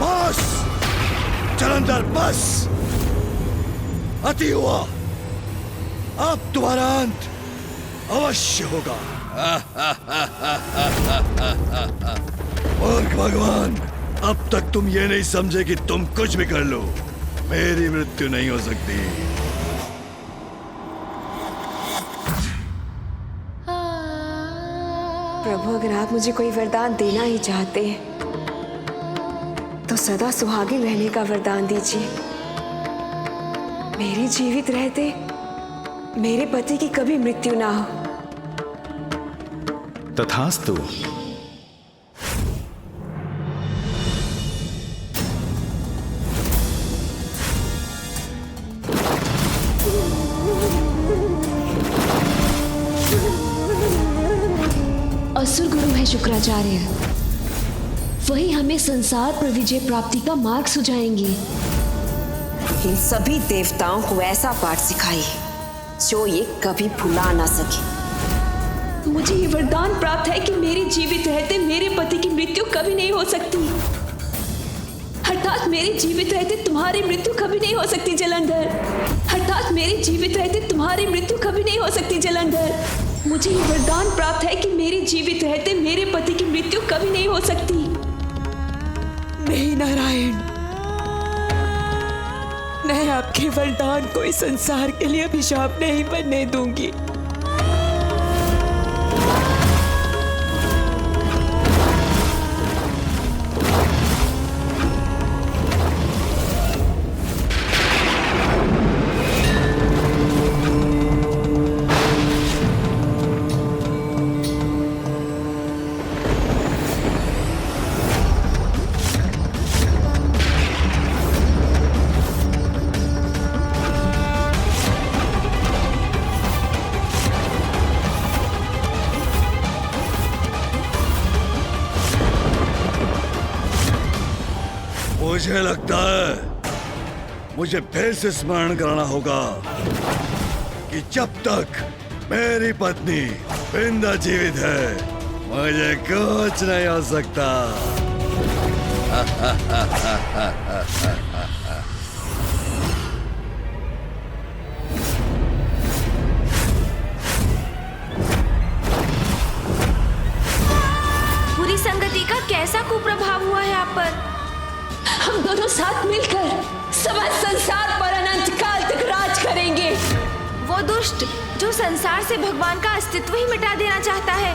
बस जलंधर, बस अति हुआ। अब तुम्हारा अंत अवश्य होगा। मूर्ख भगवान, अब तक तुम ये नहीं समझे कि तुम कुछ भी कर लो, मेरी मृत्यु नहीं हो सकती। प्रभु, अगर आप मुझे कोई वरदान देना ही चाहते हैं तो सदा सुहागिन रहने का वरदान दीजिए। मेरे जीवित रहते मेरे पति की कभी मृत्यु ना हो। तथास्तु। असुर गुरु है शुक्राचार्य, वही हमें संसार पर विजय प्राप्ति का मार्ग सुझाएंगे। इन सभी देवताओं को ऐसा पाठ सिखाइए जो ये कभी भुला ना सके। मुझे ये वरदान प्राप्त है कि मेरे जीवित रहते मेरे पति की मृत्यु कभी नहीं हो सकती, अर्थात मेरे जीवित रहते तुम्हारी मृत्यु कभी नहीं हो सकती जलंधर, अर्थात मेरे जीवित रहते तुम्हारी मृत्यु कभी नहीं हो सकती जलंधर। मुझे ये वरदान प्राप्त है कि मेरे जीवित रहते मेरे पति की मृत्यु कभी नहीं हो सकती। नहीं नारायण, मैं आपके वरदान को इस संसार के लिए अभिशाप नहीं बनने दूंगी। मुझे लगता है मुझे फिर से स्मरण कराना होगा कि जब तक मेरी पत्नी वृंदा जीवित है मुझे कुछ नहीं हो सकता। बुरी संगति का कैसा कुप्रभाव हुआ है आप पर? हम दोनों साथ मिलकर समस्त संसार पर अनंत काल तक राज करेंगे। वो दुष्ट जो संसार से भगवान का अस्तित्व ही मिटा देना चाहता है।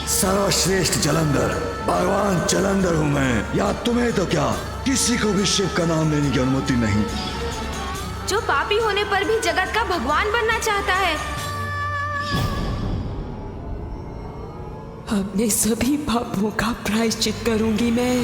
सर्वश्रेष्ठ जलंधर, भगवान जलंधर हूँ मैं, या तुम्हें तो क्या किसी को भी शिव का नाम लेने की अनुमति नहीं। जो पापी होने पर भी जगत का भगवान बनना चाहता है। अपने सभी पापों का प्रायश्चित करूंगी मैं।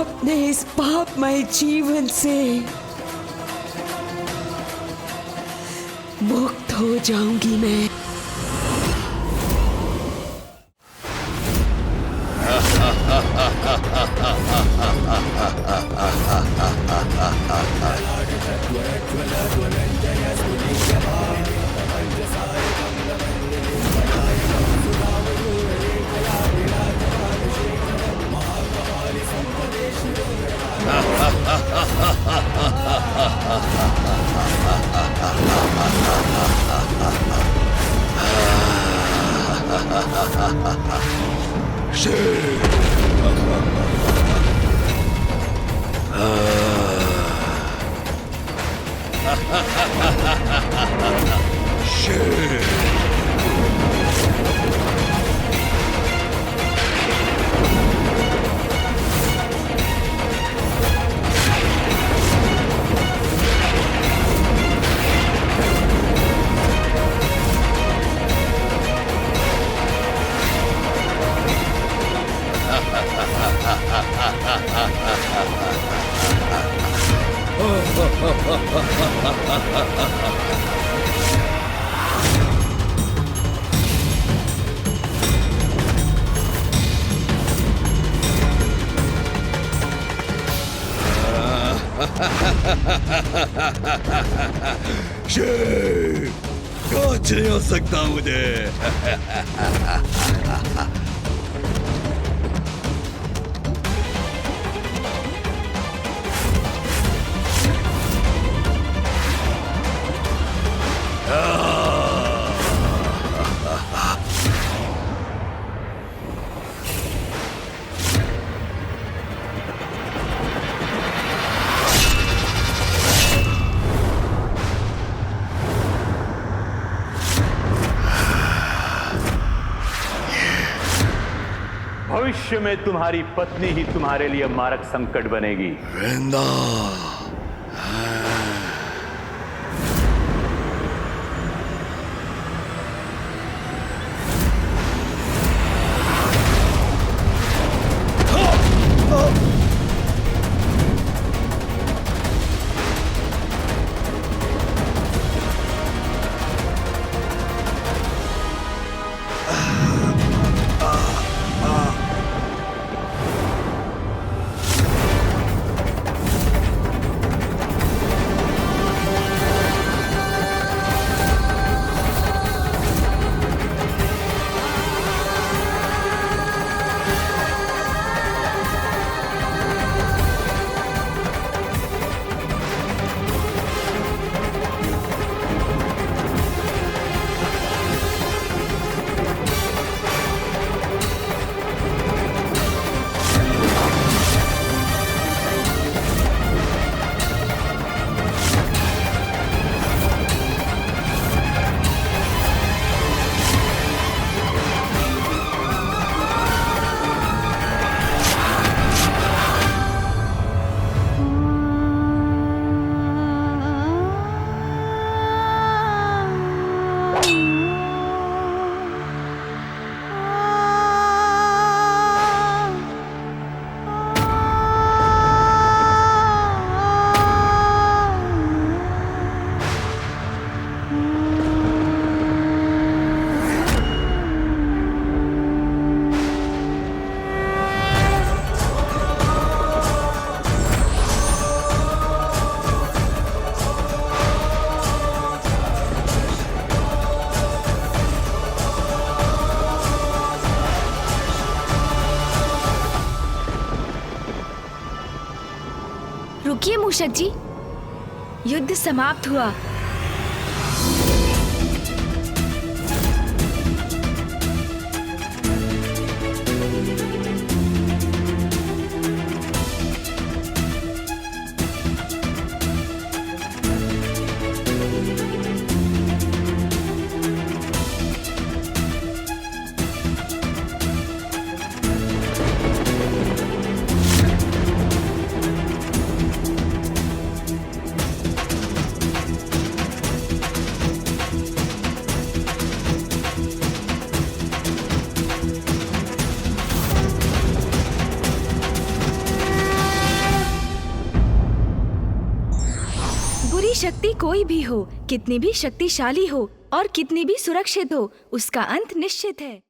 अपने इस पापमय जीवन से मुक्त हो जाऊंगी मैं। शिव शिव, कुछ नहीं हो सकता मुझे। भविष्य में तुम्हारी पत्नी ही तुम्हारे लिए मारक संकट बनेगी। वृंदा, रुकिए मूषक जी, युद्ध समाप्त हुआ। शक्ति कोई भी हो, कितनी भी शक्तिशाली हो और कितनी भी सुरक्षित हो, उसका अंत निश्चित है।